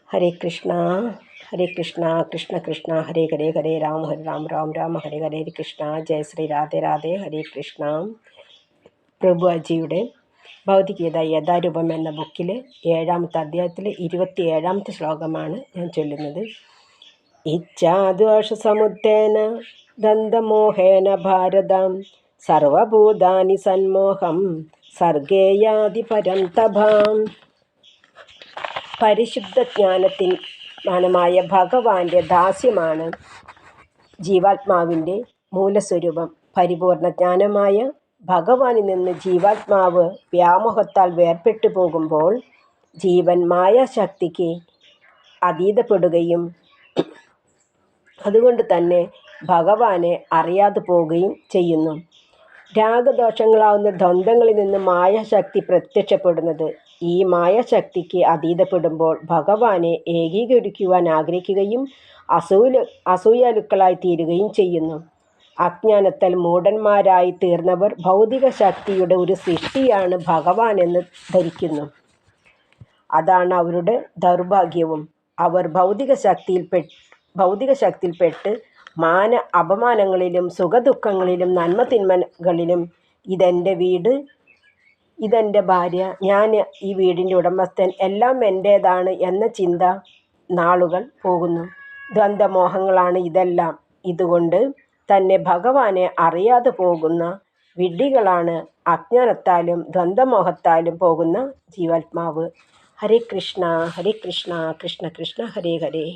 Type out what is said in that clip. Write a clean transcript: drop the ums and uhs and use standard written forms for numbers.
ഹരേ കൃഷ്ണ കൃഷ്ണ കൃഷ്ണ ഹരേ ഹരേ ഹരേ രാം ഹരേ രാം രാം രാം ഹരേ ഹരേ കൃഷ്ണ. ജയ ശ്രീ രാധേ രാധേ. ഹരേ കൃഷ്ണ. പ്രഭുജിയുടെ ഭൗതികഗീത യഥാരൂപം എന്ന ബുക്കിൽ 7ാമത്തെ അധ്യായത്തിൽ 27ാമത്തെ ശ്ലോകമാണ് ഞാൻ ചൊല്ലുന്നത്. ഇച്ഛാദ്വേഷസമുത്തേന ദന്തമോഹേന ഭാരതം സർവഭൂതാനി സന്മോഹം സർഗേയാതി പരന്തഭാം. പരിശുദ്ധ ജ്ഞാനമായ ഭഗവാന്റെ ദാസ്യമാണ് ജീവാത്മാവിൻ്റെ മൂലസ്വരൂപം. പരിപൂർണ ജ്ഞാനമായ ഭഗവാനിൽ നിന്ന് ജീവാത്മാവ് വ്യാമോഹത്താൽ വേർപെട്ടു പോകുമ്പോൾ ജീവൻ മായാശക്തിക്ക് അതീതപ്പെടുകയും അതുകൊണ്ട് തന്നെ ഭഗവാനെ അറിയാതെ പോവുകയും ചെയ്യുന്നു. രാഗദോഷങ്ങളാവുന്ന ദ്വന്ദ്ങ്ങളിൽ നിന്ന് മായാശക്തി പ്രത്യക്ഷപ്പെടുന്നത്. ഈ മായാശക്തിക്ക് അതീതപ്പെടുമ്പോൾ ഭഗവാനെ ഏകീകരിക്കുവാൻ ആഗ്രഹിക്കുകയും അസൂയാലുക്കളായി തീരുകയും ചെയ്യുന്നു. അജ്ഞാനത്താൽ മൂഢന്മാരായി തീർന്നവർ ഭൗതിക ശക്തിയുടെ ഒരു സൃഷ്ടിയാണ് ഭഗവാൻ എന്ന് ധരിക്കുന്നു. അതാണ് അവരുടെ ദൗർഭാഗ്യവും. അവർ ഭൗതിക ശക്തിയിൽപ്പെട്ട് മാന അപമാനങ്ങളിലും സുഖദുഃഖങ്ങളിലും നന്മതിന്മകളിലും ഇതെൻ്റെ വീട്, ഇതെൻ്റെ ഭാര്യ, ഞാൻ ഈ വീടിൻ്റെ ഉടമസ്ഥൻ, എല്ലാം എൻ്റേതാണ് എന്ന ചിന്ത നാളുകൾ പോകുന്നു. ദ്വന്ദ്മോഹങ്ങളാണ് ഇതെല്ലാം. ഇതുകൊണ്ട് തന്നെ ഭഗവാനെ അറിയാതെ പോകുന്ന വിഡ്ഢികളാണ് അജ്ഞാനത്താലും ദ്വന്ദ്മോഹത്താലും പോകുന്ന ജീവാത്മാവ്. ഹരേ കൃഷ്ണ കൃഷ്ണ കൃഷ്ണ ഹരേ ഹരേ.